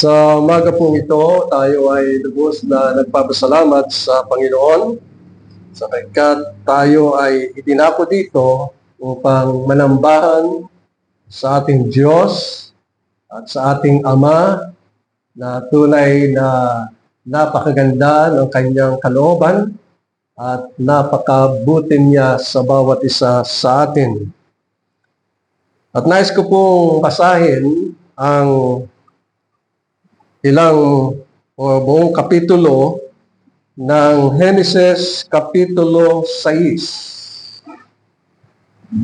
Sa umaga pong ito, tayo ay lubos na nagpapasalamat sa Panginoon sapagkat tayo ay idinako dito upang manambahan sa ating Diyos at sa ating Ama na tunay na napakaganda ng kanyang kalooban at napakabuti niya sa bawat isa sa atin. At nais ko pong basahin ang ilang o buong kapitulo ng Genesis kapitulo 6.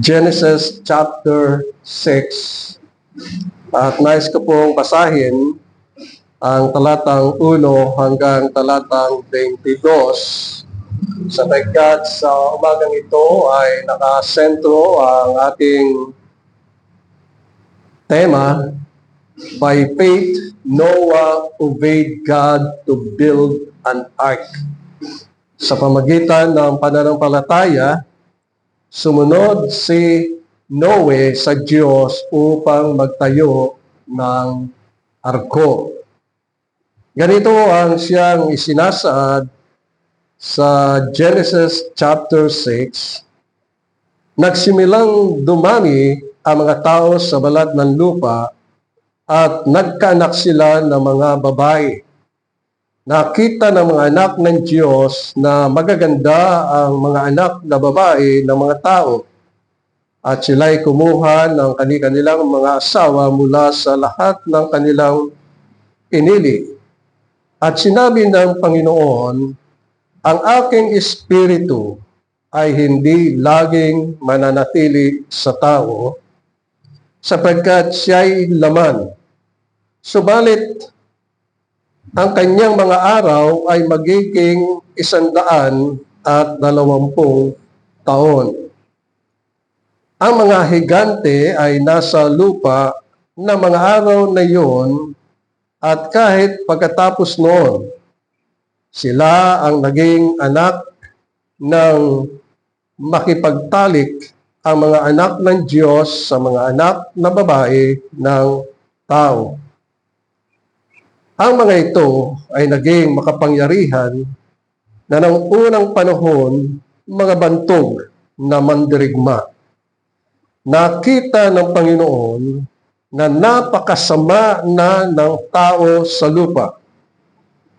Genesis chapter 6. At nais ko pong basahin ang talatang 1 hanggang talatang 22 sapagkat sa umagang ito ay nakasentro ang ating tema, by faith, Noah obeyed God to build an ark. Sa pamagitan ng pananampalataya, sumunod si Noe sa Diyos upang magtayo ng arko. Ganito ang siyang isinasaad sa Genesis chapter 6. Nagsimilang dumami ang mga tao sa balat ng lupa at nagkaanak sila ng mga babae. Nakita ng mga anak ng Diyos na magaganda ang mga anak na babae ng mga tao at sila'y kumuha ng kanilang mga asawa mula sa lahat ng kanilang pinili. At sinabi ng Panginoon, ang aking espiritu ay hindi laging mananatili sa tao sapagkat siya'y laman. Subalit, ang kanyang mga araw ay magiging 120 taon. Ang mga higante ay nasa lupa na mga araw na iyon at kahit pagkatapos noon, sila ang naging anak ng makipagtalik ang mga anak ng Diyos sa mga anak na babae ng tao. Ang mga ito ay naging makapangyarihan na ng unang panahon mga bantog na mandirigma. Nakita ng Panginoon na napakasama na ng tao sa lupa.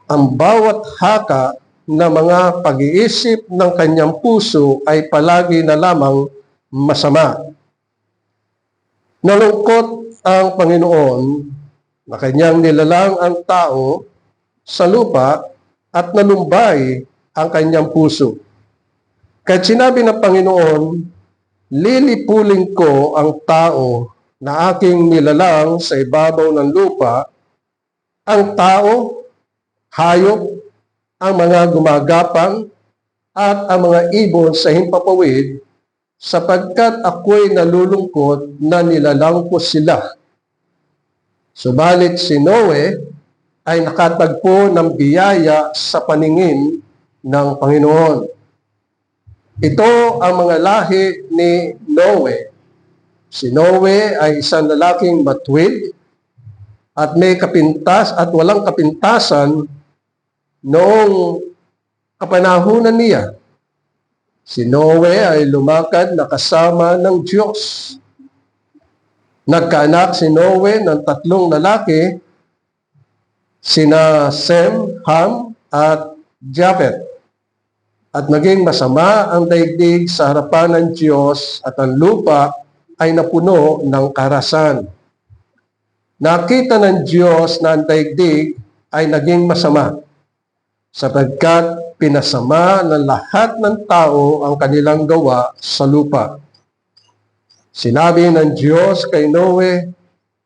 Ang bawat haka na mga pag-iisip ng kanyang puso ay palagi na lamang masama. Nalungkot ang Panginoon na kanyang nilalang ang tao sa lupa at nalumbay ang kanyang puso. Kahit sinabi ng Panginoon, lilipulin ko ang tao na aking nilalang sa ibabaw ng lupa, ang tao, hayop, ang mga gumagapang, at ang mga ibon sa himpapawid, sapagkat ako'y nalulungkot na nilalang ko sila. Subalit si Noe ay nakatagpo ng biyaya sa paningin ng Panginoon. Ito ang mga lahi ni Noe. Si Noe ay isang lalaking matuwid at may kapintas at walang kapintasan noong kapanahunan niya. Si Noe ay lumakad na kasama ng Diyos. Nagkaanak si Noe ng 3 lalaki, sina Sem, Ham, at Japhet. At naging masama ang daigdig sa harapan ng Diyos at ang lupa ay napuno ng karahasan. Nakita ng Diyos na ang daigdig ay naging masama sapagkat pinasama ng lahat ng tao ang kanilang gawa sa lupa. Sinabi ng Diyos kay Noe,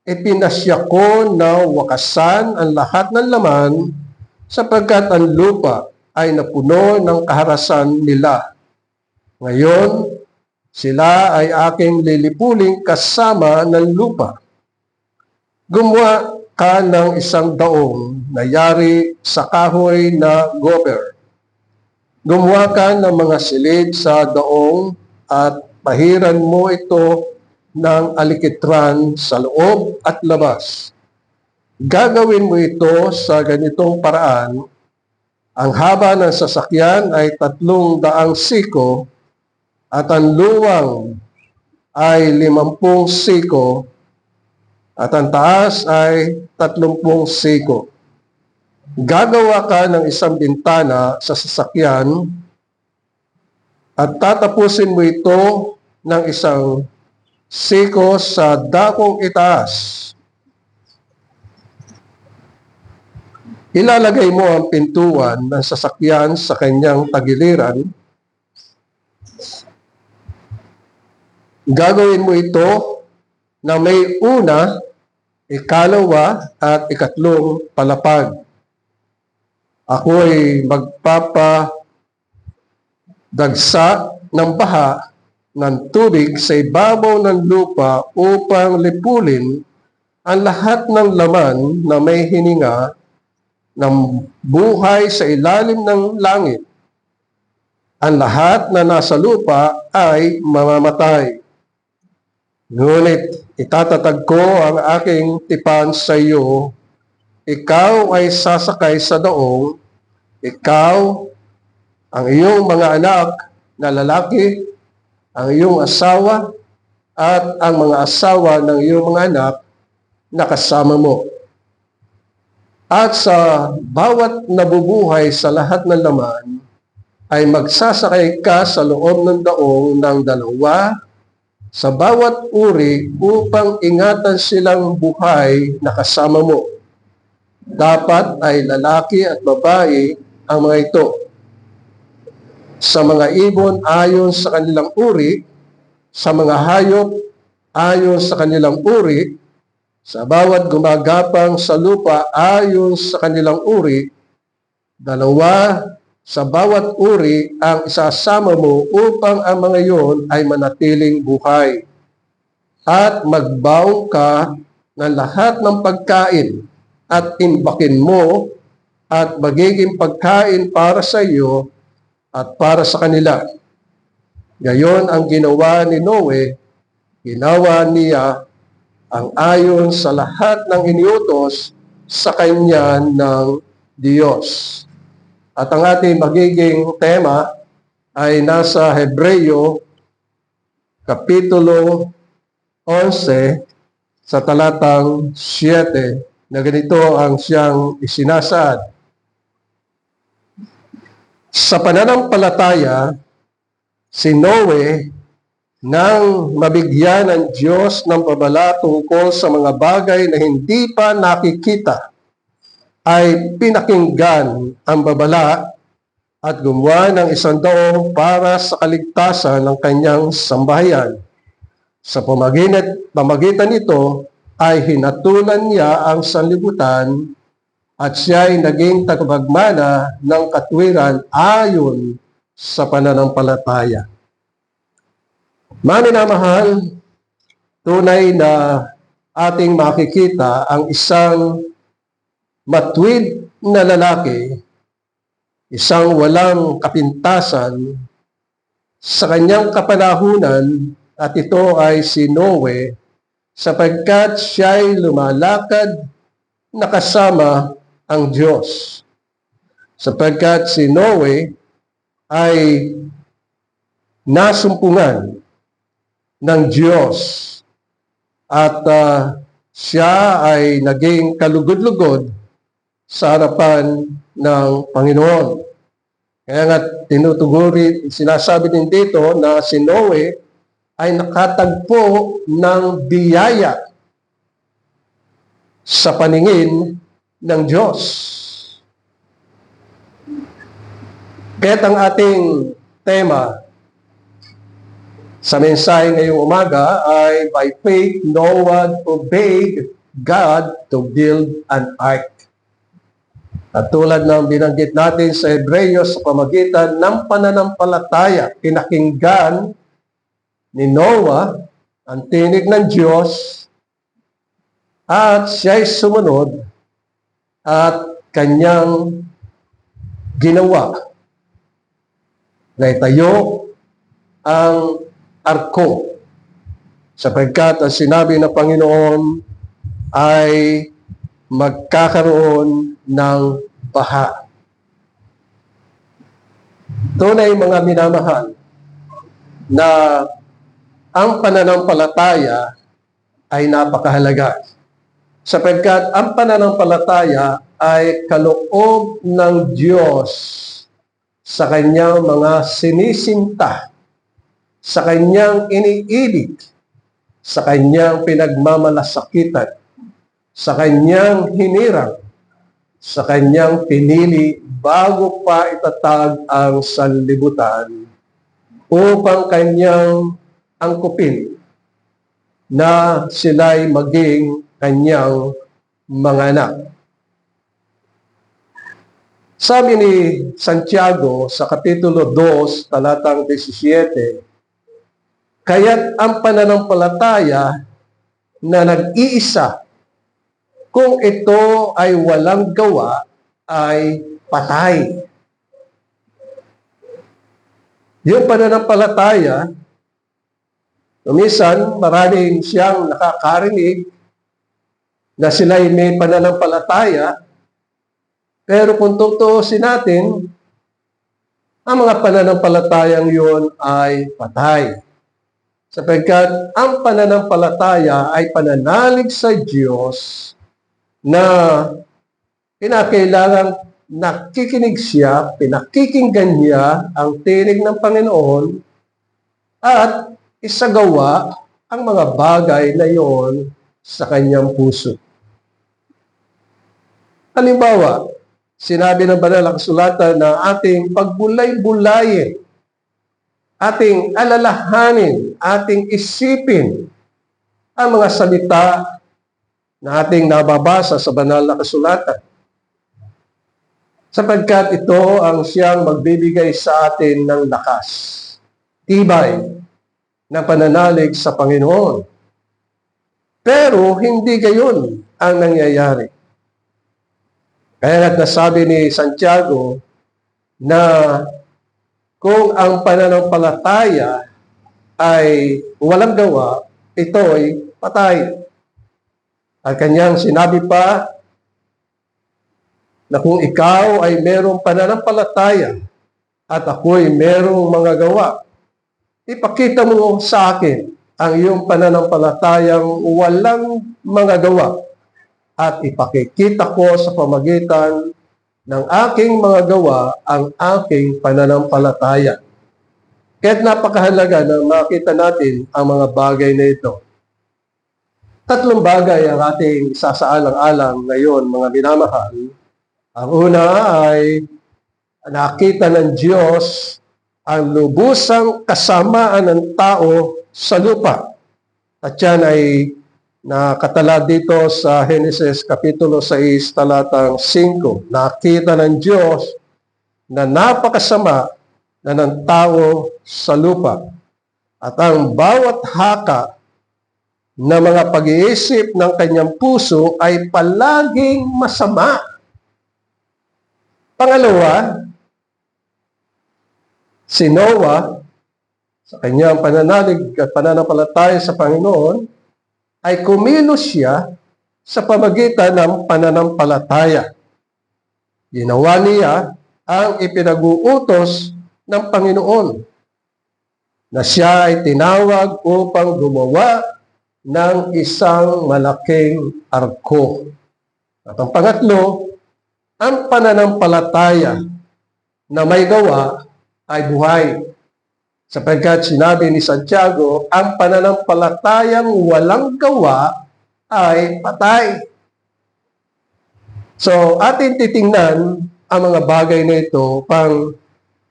ipinasya ko na wakasan ang lahat ng laman sapagkat ang lupa ay napuno ng kaharasan nila. Ngayon, sila ay aking lilipuling kasama ng lupa. Gumawa ka ng isang daong na yari sa kahoy na gopher. Gumawa ka ng mga silid sa daong at pahiran mo ito ng alikitran sa loob at labas. Gagawin mo ito sa ganitong paraan. Ang haba ng sasakyan ay 300 siko at ang luwang ay 50 siko at ang taas ay 30 siko. Gagawa ka ng isang bintana sa sasakyan at tatapusin mo ito ng isang siko sa dakong itaas. Ilalagay mo ang pintuan ng sasakyan sa kanyang tagiliran. Gagawin mo ito na may una, ikalawa, at ikatlong palapag. Ako ay magpapadagsa ng baha ng tubig sa ibabaw ng lupa upang lipulin ang lahat ng laman na may hininga ng buhay sa ilalim ng langit. Ang lahat na nasa lupa ay mamamatay. Ngunit itatatag ko ang aking tipan sa iyo. Ikaw ay sasakay sa daong, ikaw, ang iyong mga anak na lalaki, ang iyong asawa, at ang mga asawa ng iyong mga anak na kasama mo. At sa bawat nabubuhay sa lahat ng laman, ay magsasakay ka sa loob ng daong ng 2 sa bawat uri upang ingatan silang buhay na kasama mo. Dapat ay lalaki at babae ang mga ito. Sa mga ibon ayon sa kanilang uri, sa mga hayop ayon sa kanilang uri, sa bawat gumagapang sa lupa ayon sa kanilang uri, 2 sa bawat uri ang isasama mo upang ang mga iyon ay manatiling buhay. At magbaong ka ng lahat ng pagkain at imbakin mo at magiging pagkain para sa iyo at para sa kanila. Gayon ang ginawa ni Noe, ginawa niya ang ayon sa lahat ng iniutos sa kanya ng Diyos. At ang ating magiging tema ay nasa Hebreyo Kapitulo 11 sa talatang 7 na ganito ang siyang isinasaad. Sa pananampalataya, si Noe nang mabigyan ng Diyos ng babala tungkol sa mga bagay na hindi pa nakikita, ay pinakinggan ang babala at gumawa ng isang daong para sa kaligtasan ng kanyang sambahayan. Sa pamagitan nito ay hinatulan niya ang sanlibutan at siya ay naging tagapagmana ng katwiran ayon sa pananampalataya. Maminamahal, tunay na ating makikita ang isang matuwid na lalaki, isang walang kapintasan sa kanyang kapanahunan, at ito ay si Noe, sapagkat siya ay lumalakad na kasama ang Diyos. Sapagkat si Noe ay nasumpungan ng Diyos at siya ay naging kalugod-lugod sa harapan ng Panginoon. Kaya nga sinasabi din dito na si Noe ay nakatagpo ng biyaya sa paningin ng Diyos. Kaya't ang ating tema sa mensahe ngayong umaga ay by faith Noah obeyed God to build an ark. At tulad ng binanggit natin sa Hebreyo, sa pamagitan ng pananampalataya, pinakinggan ni Noah ang tinig ng Diyos at siya'y sumunod at kanyang ginawa na itayo ang arko, sapagkat ang sinabi ng Panginoon ay magkakaroon ng baha. Tunay mga minamahal na ang pananampalataya ay napakahalaga. Sapagkat ang pananampalataya ay kaloob ng Diyos sa kanyang mga sinisinta, sa kanyang iniibig, sa kanyang pinagmamalasakitan, sa kanyang hinirang, sa kanyang pinili bago pa itatag ang sanlibutan upang kanyang angkupin na sila'y maging kanyang mga anak. Sabi ni Santiago sa Kapitulo 2, talatang 17, kaya't ang pananampalataya na nag-iisa, kung ito ay walang gawa, ay patay. Yung pananampalataya, minsan maraming siyang nakakarinig na sila'y may pananampalataya, pero kung tutuusin natin, ang mga pananampalatayang yun ay patay. Sapagkat ang pananampalataya ay pananalig sa Diyos na kinakailangan nakikinig siya, pinakikinggan niya ang tinig ng Panginoon at isagawa ang mga bagay na iyon sa kanyang puso. Halimbawa, sinabi ng banal na kasulatan na ating pagbulay-bulayin, ating alalahanin, ating isipin ang mga salita na ating nababasa sa banal na kasulatan. Sapagkat ito ang siyang magbibigay sa atin ng lakas, tibay, na pananalig sa Panginoon. Pero hindi gayon ang nangyayari. Kaya nasabi ni Santiago na kung ang pananampalataya ay walang gawa, ito ay patay. At kanyang sinabi pa na kung ikaw ay merong pananampalataya at ako'y merong mga gawa, ipakita mo sa akin ang iyong pananampalatayang walang mga gawa at ipakikita ko sa pamagitan ng aking mga gawa ang aking pananampalataya. Kaya't napakahalaga na makita natin ang mga bagay na ito. Tatlong bagay ang ating isasaalang-alang ngayon, mga minamahal. Ang una ay nakita ng Diyos ang lubusang kasamaan ng tao sa lupa. At yan ay nakatala dito sa Genesis Kapitulo 6, talatang 5. Nakita ng Diyos na napakasama na ng tao sa lupa. At ang bawat haka na mga pag-iisip ng kanyang puso ay palaging masama. Pangalawa, si Noah, sa kanyang pananalig at pananampalataya sa Panginoon, ay kumilos siya sa pamagitan ng pananampalataya. Ginawa niya ang ipinag-uutos ng Panginoon na siya ay tinawag upang gumawa ng isang malaking arko. At ang pangatlo, ang pananampalataya na may gawa ay buhay. Sapagkat sinabi ni Santiago, ang pananampalatayang walang gawa ay patay. So, atin titingnan ang mga bagay na ito pang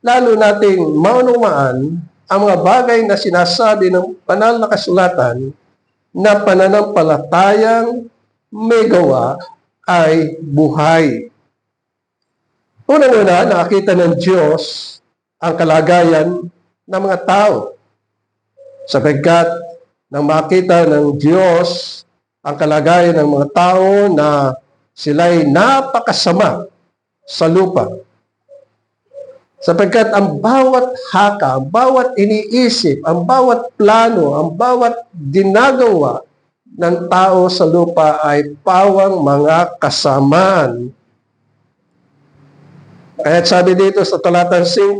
lalo nating maunawaan ang mga bagay na sinasabi ng banal na kasulatan na pananampalatayang may gawa ay buhay. Unang-una, nakita ng Diyos ang kalagayan ng mga tao. Sapagkat nang makita ng Diyos ang kalagayan ng mga tao na sila'y napakasama sa lupa. Sapagkat ang bawat haka, ang bawat iniisip, ang bawat plano, ang bawat ginagawa ng tao sa lupa ay pawang mga kasamaan. Kaya sabi dito sa talatang 5,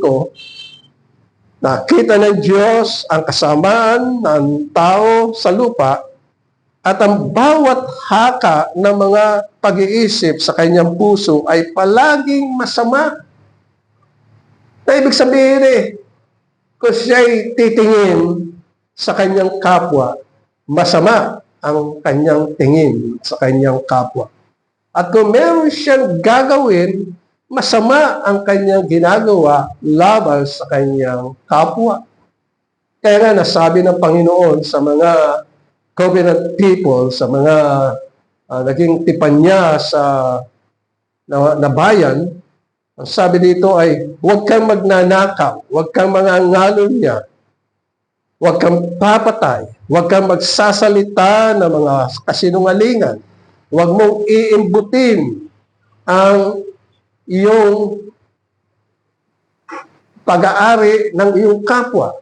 nakita ng Diyos ang kasamaan ng tao sa lupa at ang bawat haka ng mga pag-iisip sa kanyang puso ay palaging masama. Na ibig sabihin kung siya'y titingin sa kanyang kapwa, masama ang kanyang tingin sa kanyang kapwa. At kung meron siyang gagawin, masama ang kanyang ginagawa laban sa kanyang kapwa. Kaya nga nasabi ng Panginoon sa mga covenant people, sa mga naging tipan niya sa na bayan, ang sabi dito ay, huwag kang magnanakaw, huwag kang mangangalon niya, huwag kang papatay, huwag kang magsasalita ng mga kasinungalingan, huwag mong iimbutin ang iyong pag-aari ng iyong kapwa.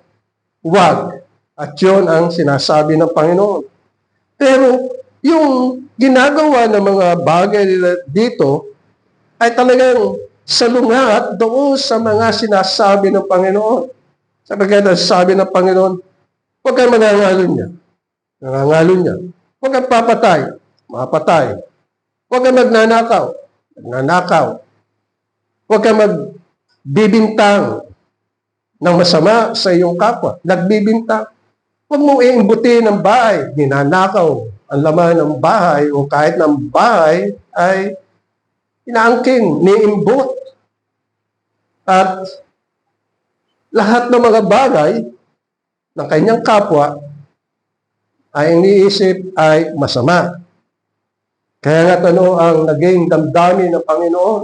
Huwag. At yun ang sinasabi ng Panginoon. Pero yung ginagawa ng mga bagay dito ay talagang salungat doon sa mga sinasabi ng Panginoon. Sapagkat sabi ng Panginoon, huwag kang mangangalon niya. Nangangalon niya. Huwag kang papatay. Mapatay. Huwag kang magnanakaw. Nagnanakaw. Huwag kang magbibintang ng masama sa iyong kapwa. Nagbibintang. Huwag mong iimbutin ng bahay. Ninanakaw ang laman ng bahay o kahit ng bahay ay inaangking, niimbot. At lahat ng mga bagay ng kanyang kapwa ay iniisip ay masama. Kaya nga ang naging damdamin ng Panginoon.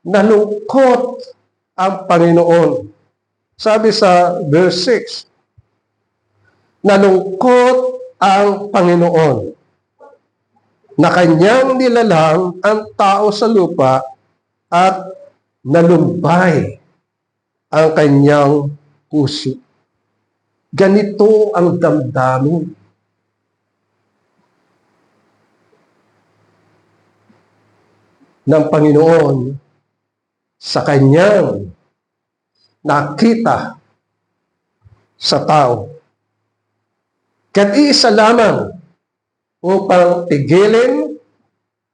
Nalungkot ang Panginoon. Sabi sa verse 6, nalungkot ang Panginoon na kanyang nilalang ang tao sa lupa at nalumbay ang kanyang puso. Ganito ang damdamin ng Panginoon sa kanyang nakita sa tao. Kaya't iisa lamang upang tigilin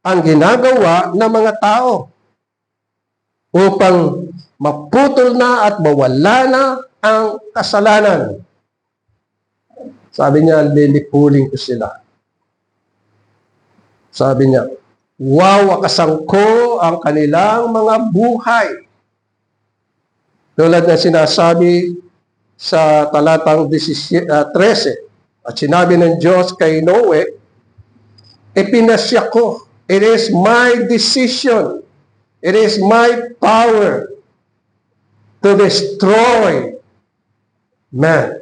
ang ginagawa ng mga tao, upang maputol na at mawala na ang kasalanan. Sabi niya, lilipulin ko sila. Sabi niya, wawakasan ko ang kanilang mga buhay. Tulad na sinasabi sa talatang 13, at sinabi ng Diyos kay Noe, ipinasya ko, it is my decision, it is my power to destroy man.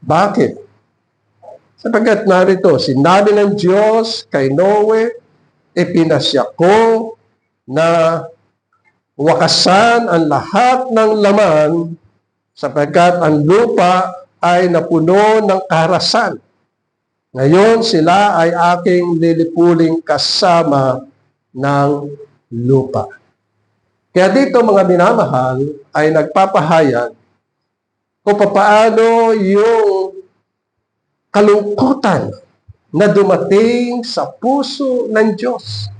Bakit? Sapagkat narito, sinabi ng Diyos kay Noe, ipinasya ko na wakasan ang lahat ng laman sapagkat ang lupa ay napuno ng karahasan. Ngayon sila ay aking lilipuling kasama ng lupa. Kaya dito mga minamahal ay nagpapahayag kung paano yung kalungkutan na dumating sa puso ng Diyos.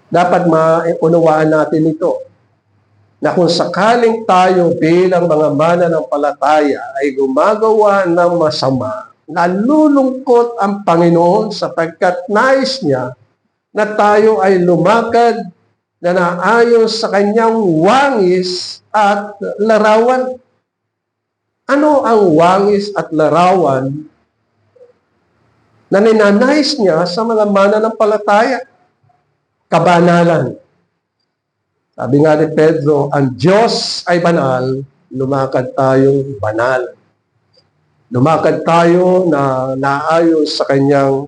Dapat maunawaan natin ito, na kung sakaling tayo bilang mga mananampalataya ay gumagawa ng masama, nalulungkot ang Panginoon sapagkat nais niya na tayo ay lumakad na naayon sa kanyang wangis at larawan. Ano ang wangis at larawan na ninanais niya sa mga mananampalataya? Kabanalan. Sabi nga ni Pedro, ang Diyos ay banal, lumakad tayong banal. Lumakad tayo na naayon sa kanyang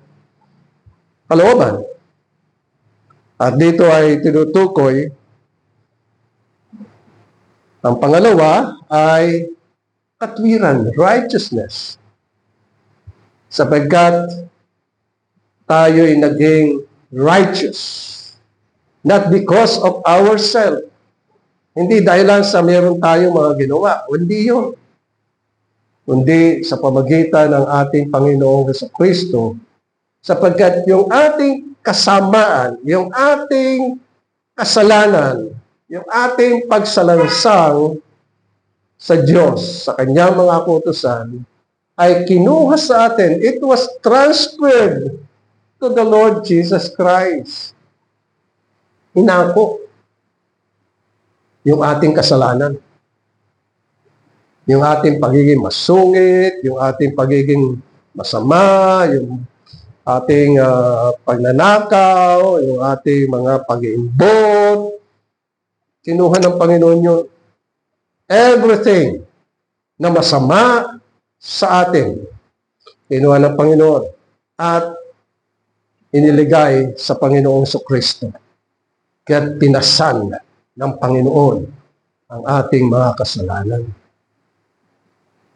kalooban. At dito ay tinutukoy, ang pangalawa ay katwiran, righteousness. sapagkat tayo'y naging righteous. Not because of ourselves. Hindi dahil lang sa meron tayong mga ginawa. Hindi yun. Kundi sa pamagitan ng ating Panginoong Jesucristo, sapagkat yung ating kasamaan, yung ating kasalanan, yung ating pagsalansang sa Diyos, sa Kanyang mga kautusan, ay kinuha sa atin. It was transferred to the Lord Jesus Christ. Inako yung ating kasalanan, yung ating pagiging masungit, yung ating pagiging masama, yung ating pagnanakaw, yung ating mga pag-iimbot. Kinuha ng Panginoon yun. Everything na masama sa atin, kinuha ng Panginoon at iniligay sa Panginoong Jesucristo. Kaya pinasan ng Panginoon ang ating mga kasalanan.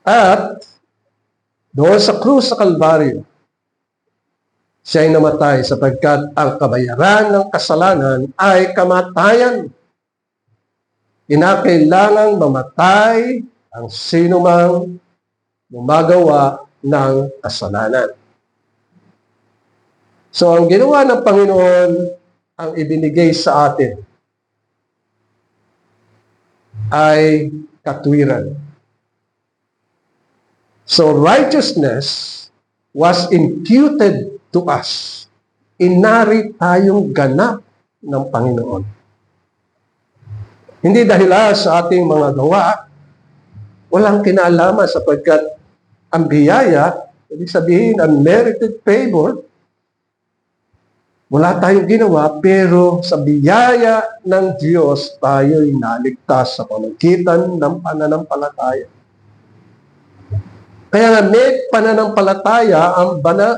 At doon sa krus sa Kalbaryo, siya ay namatay sapagkat ang kabayaran ng kasalanan ay kamatayan. Kinakailangang mamatay ang sinumang gumagawa ng kasalanan. So, ang ginawa ng Panginoon, ang ibinigay sa atin ay katwiran. So, righteousness was imputed to us. Inari tayong ganap ng Panginoon. Hindi dahil sa ating mga gawa, walang kinalaman sapagkat ang biyaya, ibig sabihin, unmerited favor, wala tayong ginawa, pero sa biyaya ng Diyos, tayo'y naligtas sa pamagitan ng pananampalataya. Kaya nga may pananampalataya ang mga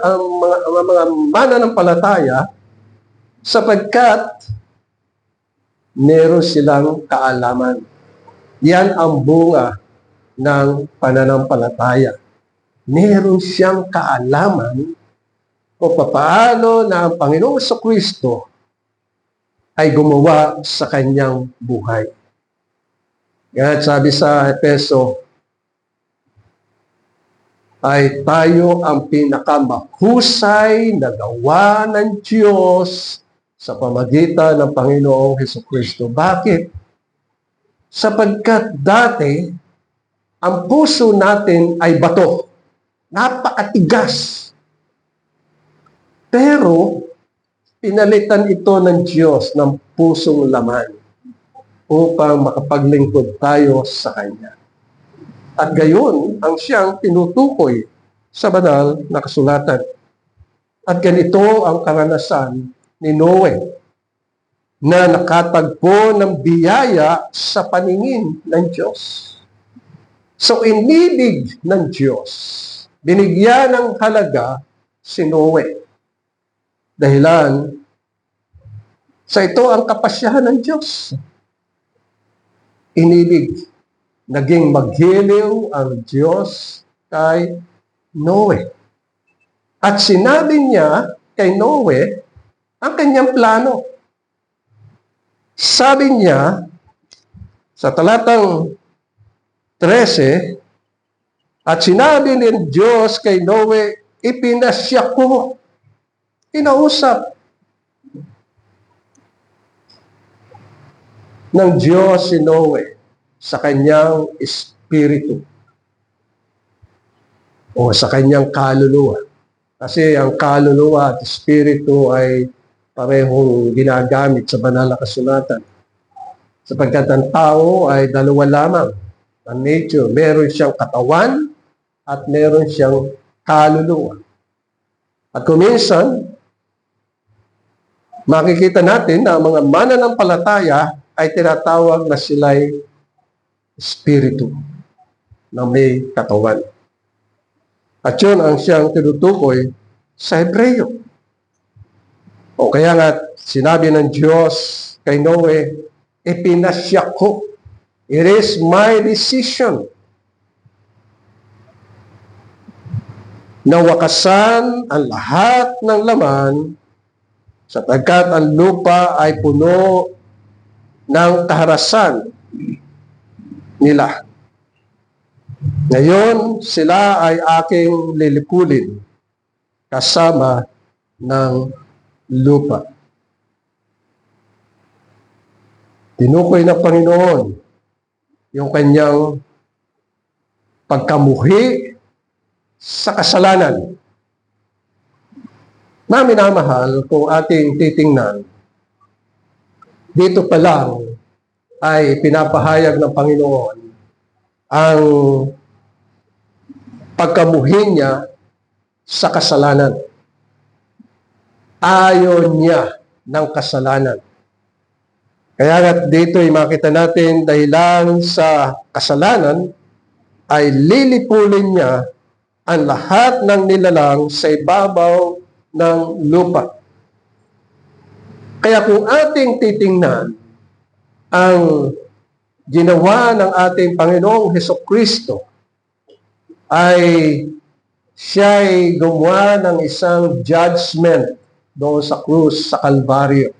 mananampalataya sapagkat meron silang kaalaman. Yan ang bunga ng pananampalataya. Meron siyang kaalaman kung paano na ang Panginoong Jesucristo ay gumawa sa kanyang buhay. Kaya sabi sa Efeso, ay tayo ang pinakamahusay na gawa ng Diyos sa pamagitan ng Panginoong Jesucristo. Bakit? Sapagkat dati, ang puso natin ay bato. Napakatigas. Pero, pinalitan ito ng Diyos ng pusong laman upang makapaglingkod tayo sa Kanya. At gayon ang siyang tinutukoy sa banal na kasulatan. At ganito ang karanasan ni Noe na nakatagpo ng biyaya sa paningin ng Diyos. So inibig ng Diyos, binigyan ng halaga si Noe. Dahilan sa ito ang kapasyahan ng Diyos. Inibig. Naging maghiliw ang Diyos kay Noe. At sinabi niya kay Noe ang kanyang plano. Sabi niya sa talatang 13, at sinabi ng Diyos kay Noe, ipinasya ko, inausap ng Diyos si Noe sa kanyang espiritu o sa kanyang kaluluwa. Kasi ang kaluluwa at espiritu ay parehong ginagamit sa banal na kasulatan. Sapagkat ang tao ay dalawa lamang ang nature. Meron siyang katawan at meron siyang kaluluwa. At kung minsan, makikita natin na ang mga mananampalataya ay tinatawag na sila'y espiritu na may katawan. At yun ang siyang tinutukoy sa Hebreo. O kaya nga, sinabi ng Diyos kay Noe, ipinasya ko. It is my decision na wakasan ang lahat ng laman sapagkat ang lupa ay puno ng kaharasan nila. Ngayon, sila ay aking lilipulin kasama ng lupa. Tinukoy ng Panginoon yung kanyang pagkamuhi sa kasalanan. Na minamahal, kung ating titingnan, dito pa lang ay pinapahayag ng Panginoon ang pagkamuhi niya sa kasalanan. Ayaw niya ng kasalanan. Kaya nga dito ay makita natin dahilan sa kasalanan ay lilipulin niya ang lahat ng nilalang sa ibabaw ng lupa. Kaya kung ating titingnan ang ginawa ng ating Panginoong Hesukristo ay siya'y gumawa ng isang judgment doon sa krus sa Kalbaryo.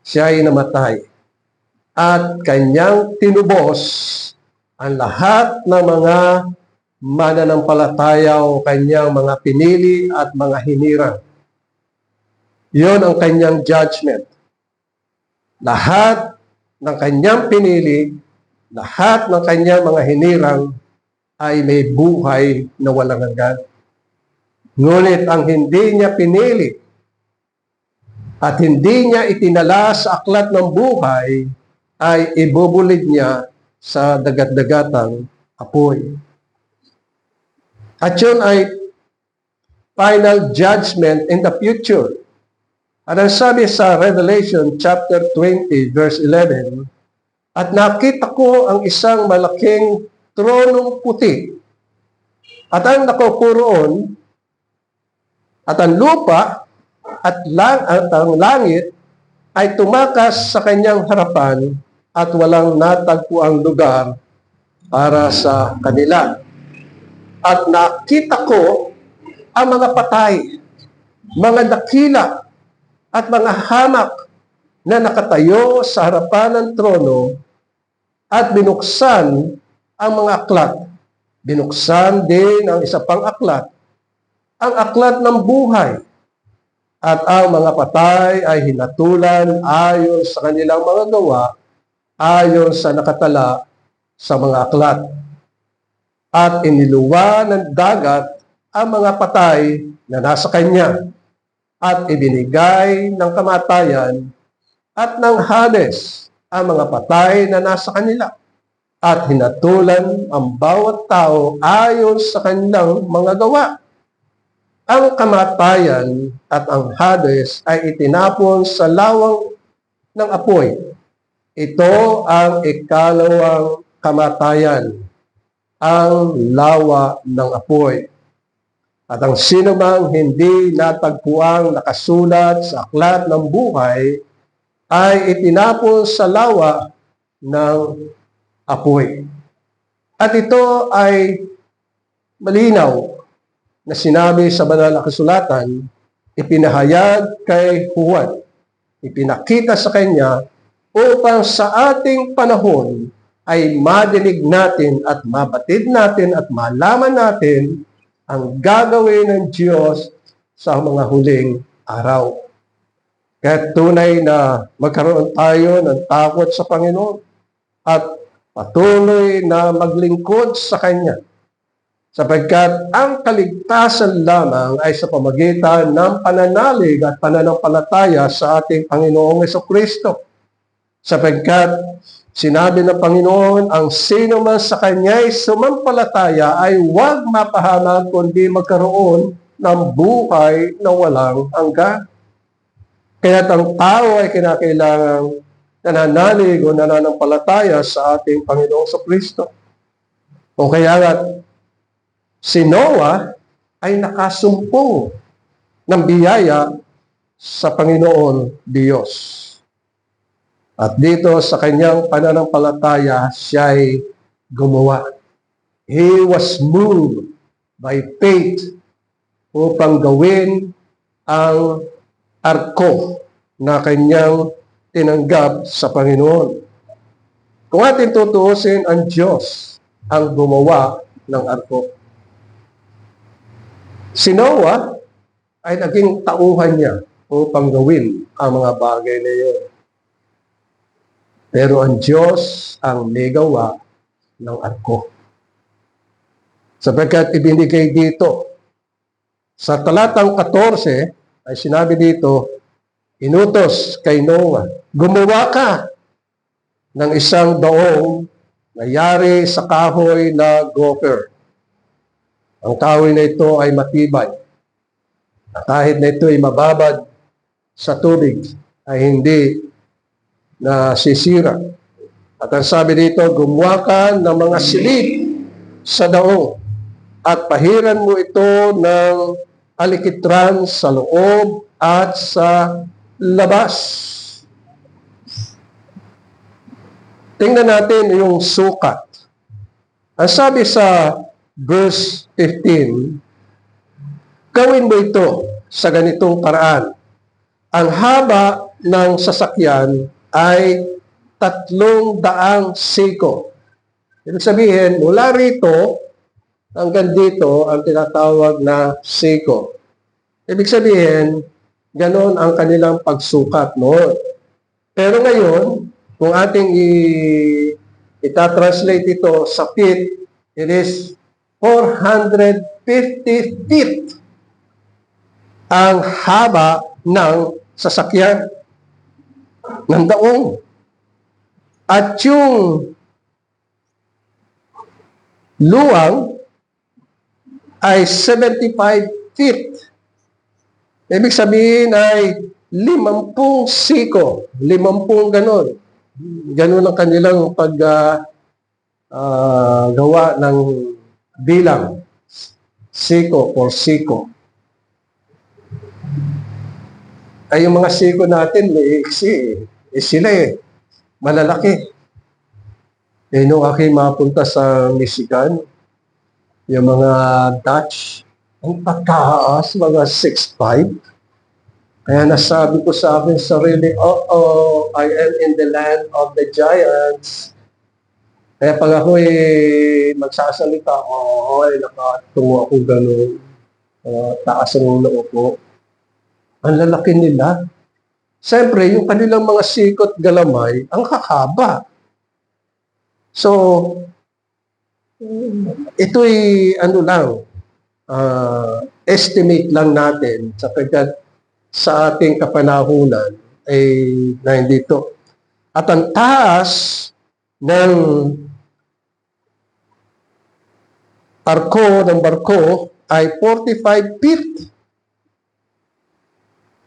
Siya'y namatay at kanyang tinubos ang lahat ng mga mananampalataya o kanyang mga pinili at mga hinirang. Iyon ang kanyang judgment. Lahat ng kanyang pinili, lahat ng kanyang mga hinirang ay may buhay na walang hanggan. Ngunit ang hindi niya pinili at hindi niya itinala sa aklat ng buhay ay ibubulid niya sa dagat-dagatang apoy. At yun ay final judgment in the future. At ang sabi sa Revelation chapter 20 verse 11, at nakita ko ang isang malaking tronong puti at ang nakaupo roon at ang lupa at ang langit ay tumakas sa kanyang harapan at walang natagpo ang lugar para sa kanila. At nakita ko ang mga patay, mga dakila, at mga hamak na nakatayo sa harapan ng trono at binuksan ang mga aklat. Binuksan din ang isa pang aklat, ang aklat ng buhay. At ang mga patay ay hinatulan ayon sa kanilang mga gawa, ayon sa nakatala sa mga aklat. At iniluwa ng dagat ang mga patay na nasa kanya at ibinigay ng kamatayan at ng Hades ang mga patay na nasa kanila at hinatulan ang bawat tao ayon sa kanilang mga gawa. Ang kamatayan at ang Hades ay itinapon sa lawang ng apoy. Ito ang ikalawang kamatayan, ang lawa ng apoy. At ang sinumang hindi natagpuang nakasulat sa aklat ng buhay ay itinapon sa lawa ng apoy. At ito ay malinaw na sinabi sa banal na kasulatan, ipinahayag kay Juan, ipinakita sa kanya upang sa ating panahon ay madinig natin at mabatid natin at malaman natin ang gagawin ng Diyos sa mga huling araw. Kaya tunay na magkaroon tayo ng takot sa Panginoon at patuloy na maglingkod sa Kanya. Sapagkat ang kaligtasan lamang ay sa pamagitan ng pananalig at pananampalataya sa ating Panginoong Hesukristo. Sapagkat sinabi ng Panginoon, ang sino man sa Kanya'y sumampalataya ay huwag mapahamak kundi magkaroon ng buhay na walang hanggan. Kaya't ang tao ay kinakailangang nananalig o nananampalataya sa ating Panginoong Kristo. O kaya nga, si Noah ay nakasumpong ng biyaya sa Panginoon Diyos. At dito sa kanyang pananampalataya, siya ay gumawa. He was moved by faith upang gawin ang arko na kanyang tinanggap sa Panginoon. Kung ating tutuusin, ang Diyos ang gumawa ng arko. Si Noah ay naging tauhan niya upang gawin ang mga bagay na iyon. Pero ang Diyos ang may gawa ng arko. Sapagkat ibinigay dito sa talatang 14 ay sinabi dito, inutos kay Noah, gumawa ka ng isang daong na yari sa kahoy na gopher. Ang kahoy na ito ay matibay. Kahit na ito ay mababad sa tubig, ay hindi nasisira. At ang sabi dito, gumawa ka ng mga silid sa daong at pahiran mo ito ng alikitran sa loob at sa labas. Tingnan natin yung sukat. Ang sabi sa verse 15, gawin mo ito sa ganitong paraan. Ang haba ng sasakyan ay 300 siko. Ibig sabihin, mula rito hanggang dito ang tinatawag na siko. Ibig sabihin, ganon ang kanilang pagsukat noon. Pero ngayon, kung ating itatranslate ito sa feet, it is 450 feet ang haba ng sasakyan ng daong. At yung luwang ay 75 feet. Ibig sabihin ay 50 siko. 50 ganon. Ganon ang kanilang gawa ng bilang. Siko or siko. Ay yung mga siko natin, may iksi. Sila malalaki. Nung aking mapunta sa Michigan, yung mga Dutch, ang pagkaas, mga 6'5". Kaya nasabi ko sa akin sarili, I am in the land of the giants. Kaya pag ako magsasalita, nakatungo ako gano'n, taas ang loob ko. Ang lalaki nila. Siyempre, yung kanilang mga sikot galamay, ang kakaba. So, ito'y estimate lang natin sapagkat sa ating kapanahunan ay nandito. At ang taas ng barko ay 45 feet.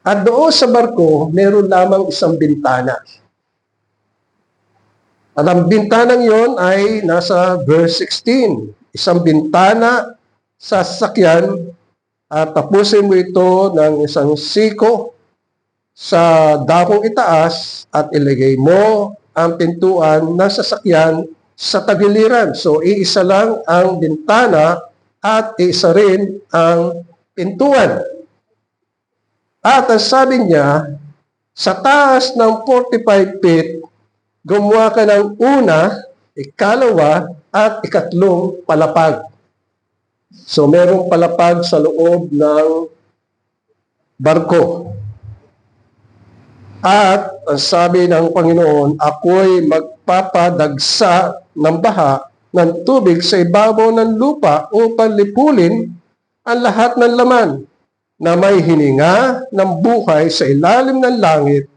At doon sa barko, meron lamang isang bintana. At ang bintanang yon ay nasa verse 16. Isang bintana sa sasakyan at tapusin mo ito ng isang siko sa dakong itaas at ilagay mo ang pintuan ng sasakyan sa tagiliran. So, iisa lang ang bintana at iisa rin ang pintuan. At ang sabi niya, sa taas ng 45 feet, gumawa ka ng una, ikalawa, at ikatlong palapag. So, merong palapag sa loob ng barko. At ang sabi ng Panginoon, ako'y magpapadagsa ng baha ng tubig sa ibabaw ng lupa upang lipulin ang lahat ng laman na may hininga ng buhay sa ilalim ng langit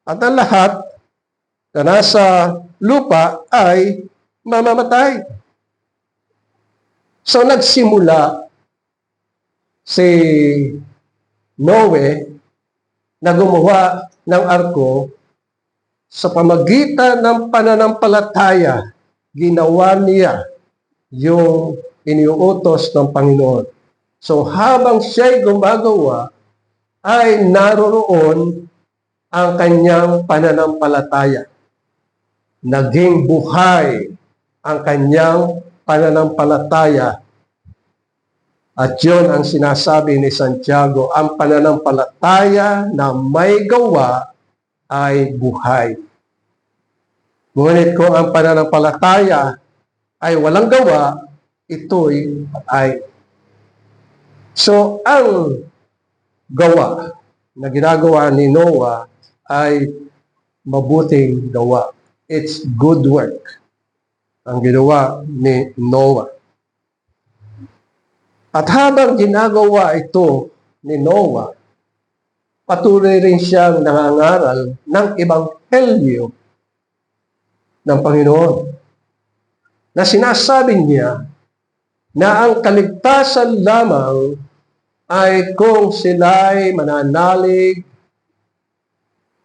at ang lahat na nasa lupa ay mamamatay. So nagsimula si Noe na gumawa ng arko sa pamagitan ng pananampalataya. Ginawa niya yung iniuutos ng Panginoon. So habang siya'y gumagawa, ay naroroon ang kanyang pananampalataya. Naging buhay ang kanyang pananampalataya At yun ang sinasabi ni Santiago, ang pananampalataya na may gawa ay buhay. Ngunit kung ang pananampalataya ay walang gawa, ito'y patay. So, ang gawa na ginagawa ni Noah ay mabuting gawa. It's good work ang ginawa ni Noah. At habang ginagawa ito ni Noah, patuloy rin siyang nangangaral ng ebanghelyo ng Panginoon na sinasabi niya na ang kaligtasan lamang ay kung sila'y mananalig,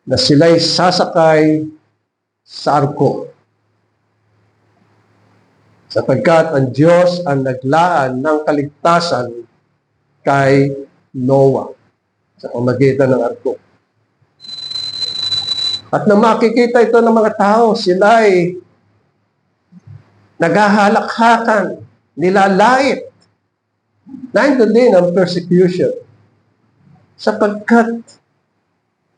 na sila'y sasakay sa arko. Sapagkat ang Diyos ang naglaan ng kaligtasan kay Noah sa pamagitan ng arko. At nang makikita ito ng mga tao, sila'y naghahalakhakan, nilalait. Nandoon din ang persecution. Sapagkat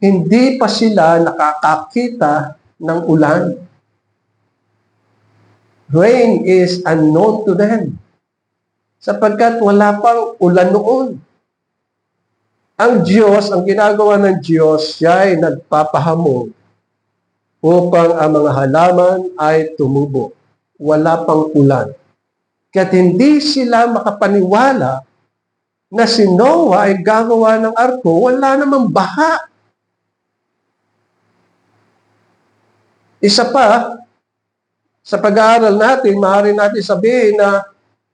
hindi pa sila nakakakita ng ulan. Rain is unknown to them. Sapagkat wala pang ulan noon. Ang Diyos, ang ginagawa ng Diyos, siya ay nagpapahamon upang ang mga halaman ay tumubo. Wala pang ulan. Kaya't hindi sila makapaniwala na si Noah ay gagawa ng arko, wala namang baha. Isa pa, sa pag-aaral natin, maaari natin sabihin na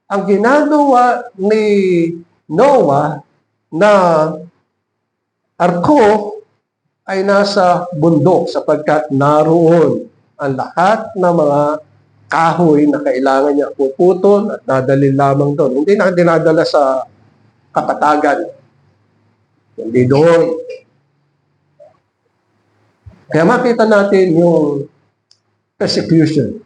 ang ginagawa ni Noah na arko ay nasa bundok sapagkat naroon ang lahat ng mga kahoy na kailangan niya puputol at dadalhin lamang doon. Hindi na dinadala sa kapatagan. Hindi doon. Kaya makita natin yung persecution.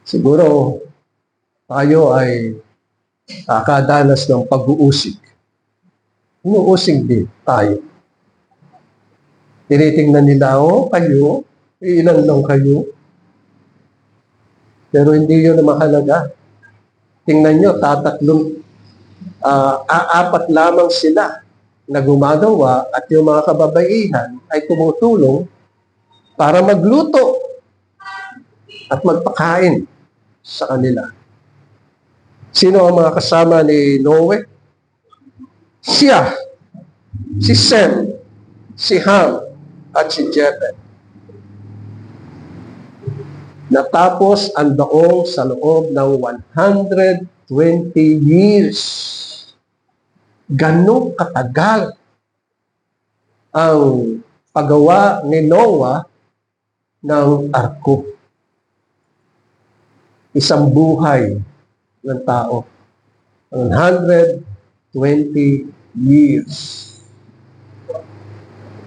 Siguro tayo ay nakadanas ng pag-uusig. Umuusig din tayo. Tinitingnan nila, kayo, ilan lang kayo. Pero hindi yun na mahalaga. Tingnan nyo, apat lamang sila na gumagawa at yung mga kababaihan ay tumutulong para magluto at magpakain sa kanila. Sino ang mga kasama ni Noe? Siya, si Sem, si Ham, at si Jebel. Natapos ang daong sa loob ng 120 years. Ganong katagal ang paggawa ni Noah ng arko. Isang buhay ng tao. 120 years.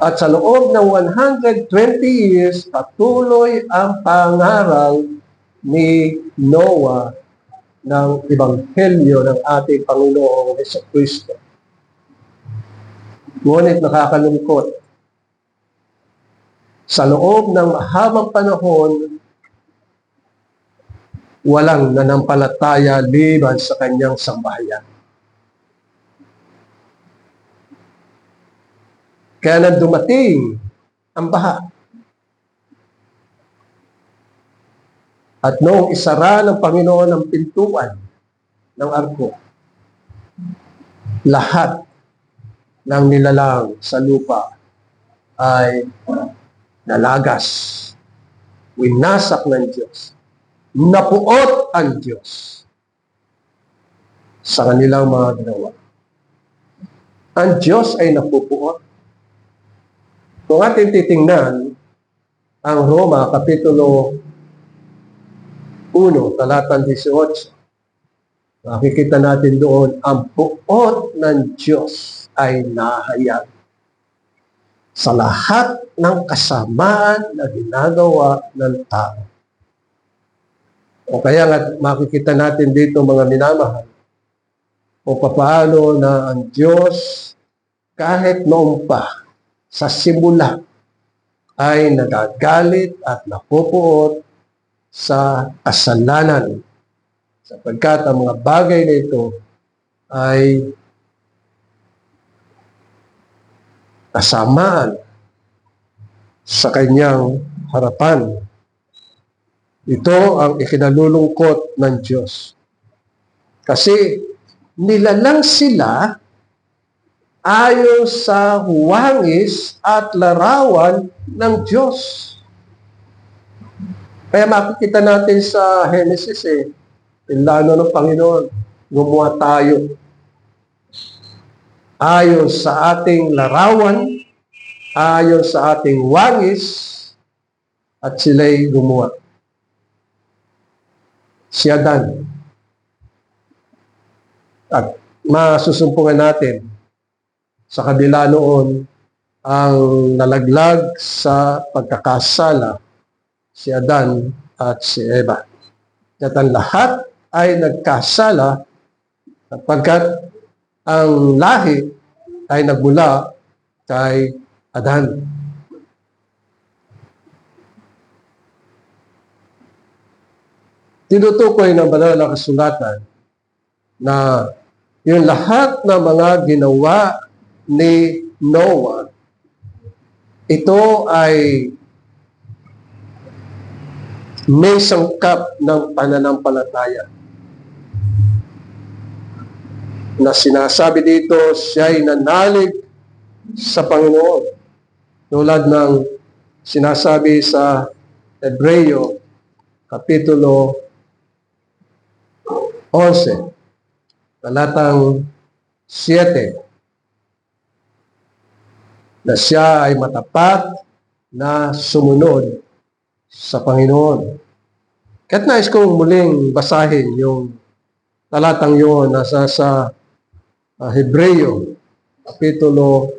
At sa loob ng 120 years, patuloy ang pangaral ni Noah ng Ebanghelyo ng ating Panginoong Jesucristo. Ngunit nakakalungkot, sa loob ng mahabang panahon, walang nanampalataya liban sa kanyang sambahayan. Kaya nang dumating ang baha. At noong isara ng Panginoon ang pintuan ng arko, lahat ng nilalang sa lupa ay nalagas. Winasak ng Diyos. Napuot ang Diyos sa kanilang mga ginawa. Ang Diyos ay napupuot. Kung ating titingnan ang Roma, Kapitulo 1, talatang 18, makikita natin doon, ang puot ng Diyos ay nahayag sa lahat ng kasamaan na ginagawa ng tao. O kaya nga makikita natin dito mga minamahal, o papaano na ang Diyos kahit noon pa sa simula ay nagagalit at napupuot sa kasalanan sapagkat ang mga bagay na ito ay kasamaan sa kanyang harapan. Ito ang ikinalulungkot ng Diyos. Kasi nilalang sila ayon sa huwangis at larawan ng Diyos. Kaya makikita natin sa Genesis plano ng Panginoon, gumawa tayo ayon sa ating larawan, ayon sa ating huwangis, at sila'y gumawa. Si Adan. At masusumpungan natin, sa kabila noon, ang nalaglag sa pagkakasala, si Adan at si Eva. At ang lahat ay nagkasala sapagkat ang lahi ay nagmula kay Adan. Tinutukoy ng banal na kasulatan na yung lahat ng mga ginawa ni Noah, ito ay may sangkap ng pananampalataya. Na sinasabi dito, siya'y nanalig sa Panginoon. Tulad ng sinasabi sa Hebreo, Kapitulo 11, talatang 7, na siya ay matapat na sumunod sa Panginoon. Kahit nais kong muling basahin yung talatang yun nasa sa Hebreo, Kapitulo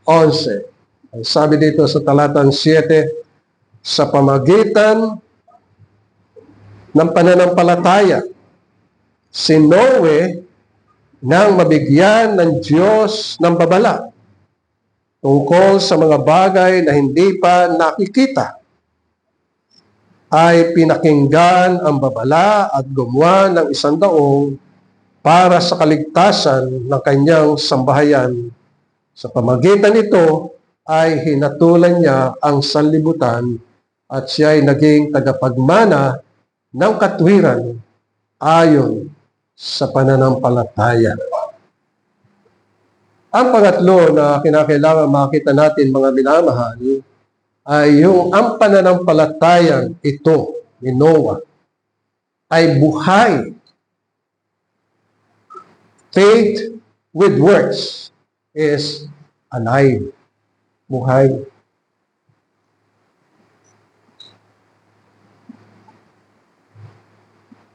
11. Ang sabi dito sa talatang 7, sa pamagitan ng pananampalataya, si Noe nang mabigyan ng Diyos ng babala tungkol sa mga bagay na hindi pa nakikita, ay pinakinggan ang babala at gumawa ng 100 para sa kaligtasan ng kanyang sambahayan. Sa pamagitan nito ay hinatulan niya ang sanlibutan at siya ay naging tagapagmana ng katwiran ayon sa pananampalataya. Ang pangatlo na kinakailangan makita natin, mga minamahal, ay yung ang pananampalatayang ito ni Noah ay buhay. Faith with works is alive. Buhay.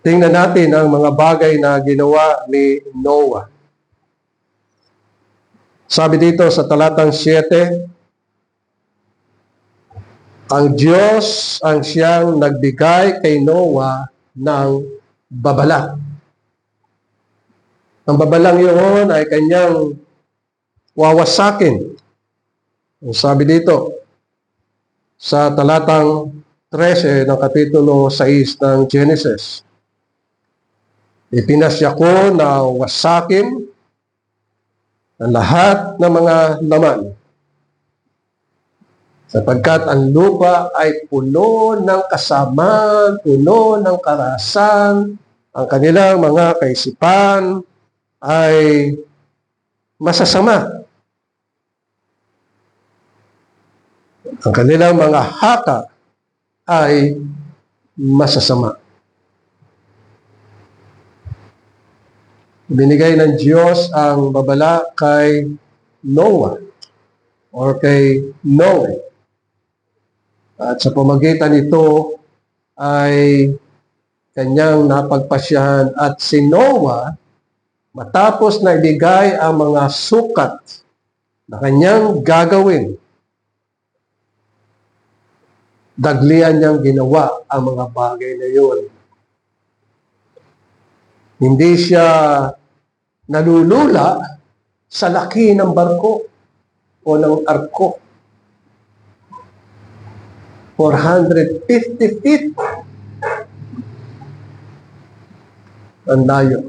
Tingnan natin ang mga bagay na ginawa ni Noah. Sabi dito sa talatang 7, ang Diyos ang siyang nagbigay kay Noah ng babala. Ang babalang yun ay kanyang wawasakin. Sabi dito sa talatang 13 ng Kapitulo 6 ng Genesis, ipinasya ko na wasakin ang lahat ng mga laman sapagkat ang lupa ay puno ng kasamaan, puno ng karahasan, ang kanilang mga kaisipan ay masasama. Ang kanilang mga haka ay masasama. Binigay ng Diyos ang babala kay Noah or kay Noe. At sa pamagitan nito ay kanyang napagpasyahan at si Noah, matapos na ibigay ang mga sukat na kanyang gagawin, daglian niyang ginawa ang mga bagay na yun. Hindi siya nalulula sa laki ng barko o ng arko. 450 feet ang layo.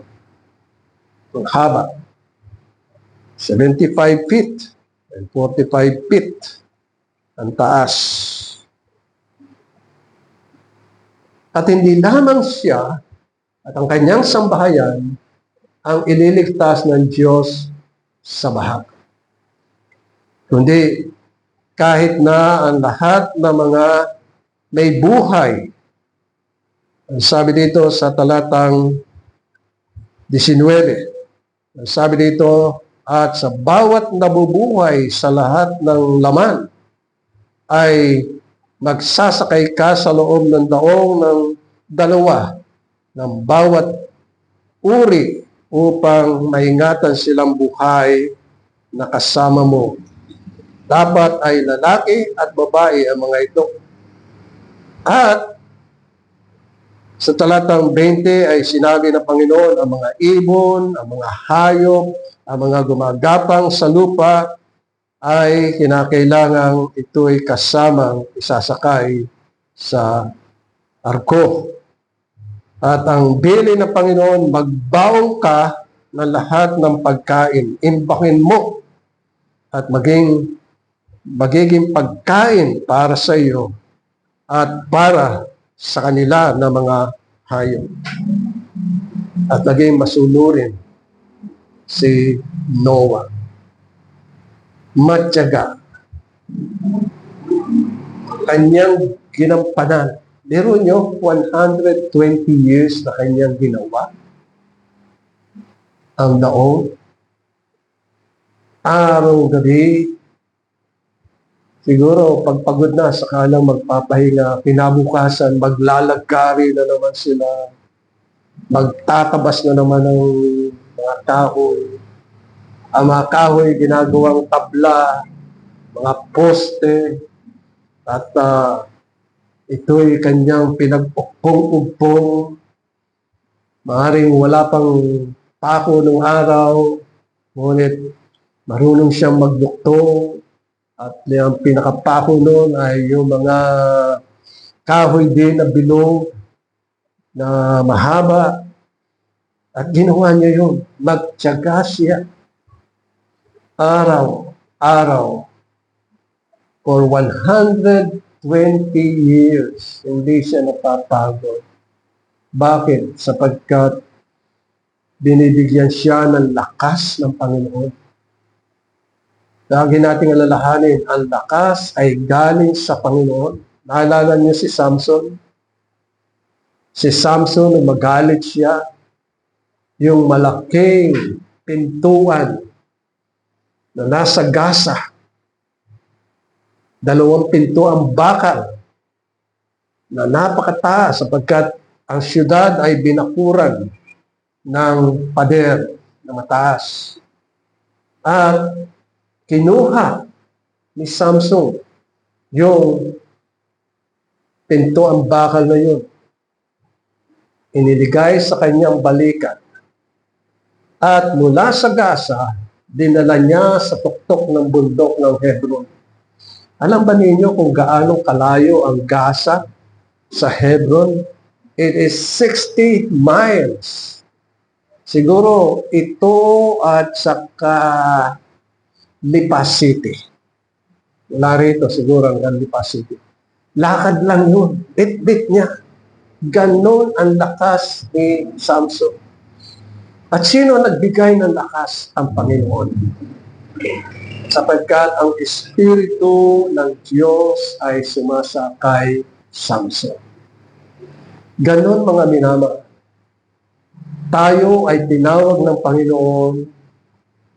Ang haba. 75 feet and 45 feet ang taas. At hindi lamang siya at ang kanyang sambahayan ang ililigtas ng Diyos sa baha. Kundi kahit na ang lahat ng mga may buhay, ang sabi dito sa talatang 19, ang sabi dito, at sa bawat nabubuhay sa lahat ng laman ay magsasakay ka sa loob ng daong ng dalawa ng bawat uri upang maingatan silang buhay na kasama mo. Dapat ay lalaki at babae ang mga ito. At sa talatang 20 ay sinabi ng Panginoon ang mga ibon, ang mga hayop, ang mga gumagapang sa lupa ay kinakailangang ito'y kasamang isasakay sa arko. At ang bili ng Panginoon, magbaong ka ng lahat ng pagkain. Imbakin mo at magiging pagkain para sa iyo at para sa kanila na mga hayop. At naging masunurin si Noah. Matyaga. Kanyang ginampanan. Biro nyo, 120 years na kanyang ginawa. Ang daon, araw-gabi, siguro pagpagod na, sakalang magpapahinga, kinabukasan, maglalagari na naman sila, magtatabas na naman ng mga kahoy. Ang mga kahoy, ginagawang tabla, mga poste, at ito'y kanyang pinagpukpong-upong. Maaaring wala pang pako nung araw, ngunit marunong siyang magduktong. At yung pinakapako noon ay yung mga kahoy din na bilog na mahaba. At ginawa niya yun. Magtiyaga siya. Araw-araw. For 120 years, hindi siya napapagod. Bakit? Sapagkat binibigyan siya ng lakas ng Panginoon. Lagi nating alalahanin, ang lakas ay galing sa Panginoon. Naalala niyo si Samson? Si Samson, nung magalit siya, yung malaking pintuan na nasa Gaza, 2 pinto ang bakal na napakataas sapagkat ang syudad ay binakuran ng pader na mataas. At kinuha ni Samson yung pinto ang bakal na yun. Iniligay sa kanyang balikat. At mula sa Gaza, dinala niya sa tuktok ng bundok ng Hebron. Alam ba ninyo kung gaano kalayo ang Gaza sa Hebron? It is 60 miles. Siguro ito at saka Lipa City. Wala rito siguro ang Lipa City. Lakad lang yun. Bit-bit niya. Ganon ang lakas ni Samson. At sino nagbigay ng lakas? Ang Panginoon. Sapagkat ang Espiritu ng Diyos ay sumasakay Samson. Ganon mga minamahal. Tayo ay tinawag ng Panginoon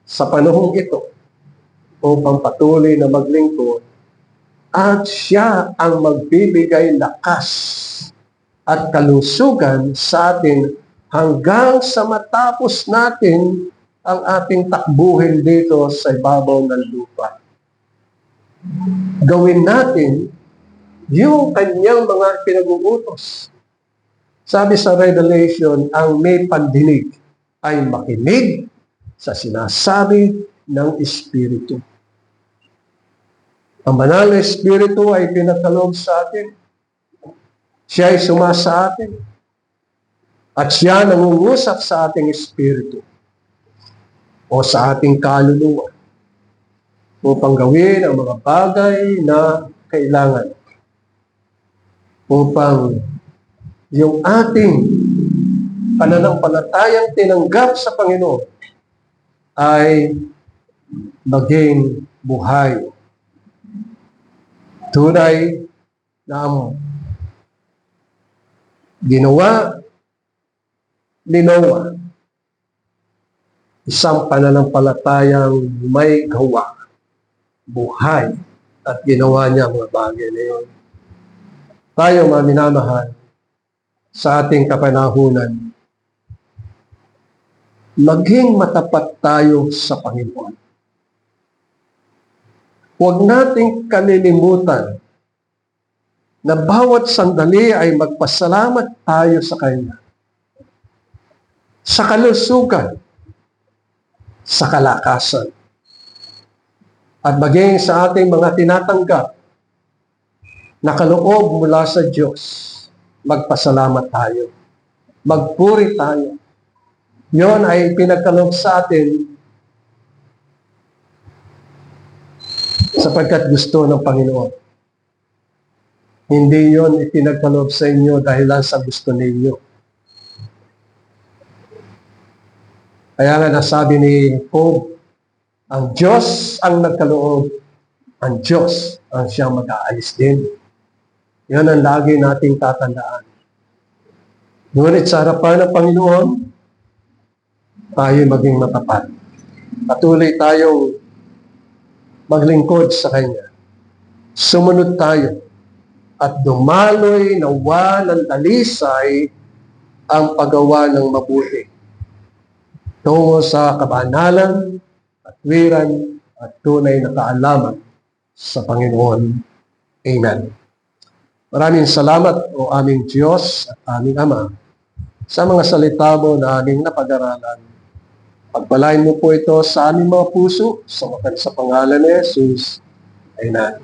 sa panahong ito upang patuloy na maglingkod at siya ang magbibigay lakas at kalusugan sa atin hanggang sa matapos natin ang ating takbuhin dito sa ibabaw ng lupa. Gawin natin yung kanyang mga pinag-uutos. Sabi sa Revelation, ang may pandinig ay makinig sa sinasabi ng Espiritu. Ang banal na Espiritu ay pinagkaloob sa atin. Siya ay sumasa atin. At siya nangungusap sa ating Espiritu o sa ating kaluluwa upang gawin ang mga bagay na kailangan upang yung ating pananampalatayang tinanggap sa Panginoon ay maging buhay. Tunay na ang ginawa ni Noah, isang pananampalatayang may gawa, buhay, at ginawa niya mga bagay na yun. Tayo, mga minamahal, sa ating kapanahunan, maging matapat tayo sa Panginoon. Huwag nating kalilimutan na bawat sandali ay magpasalamat tayo sa Kanya. Sa kalusugan, sa kalakasan, at maging sa ating mga tinatanggap na kaloob mula sa Diyos, magpasalamat tayo. Magpuri tayo. Yon ay pinagkaloob sa atin sapagkat gusto ng Panginoon. Hindi yon ipinagkaloob sa inyo dahil lang sa gusto ninyo. Kaya nga nasabi ni Pope, ang Diyos ang nagkaloob, ang Diyos ang siyang mag-aayos din. Yan ang lagi nating tatandaan. Ngunit sa harapan ng Panginoon, tayo maging matapat. Patuloy tayong maglingkod sa Kanya. Sumunod tayo at dumaloy na walang dalisay ang paggawa ng mabuti tungo sa kabanalan, katwiran, at tunay na kaalaman sa Panginoon. Amen. Maraming salamat, o aming Diyos at aming Ama, sa mga salita mo na aming napag-aralan. Pagpalain mo po ito sa aming mga puso, sa pangalan ni Jesus. Amen.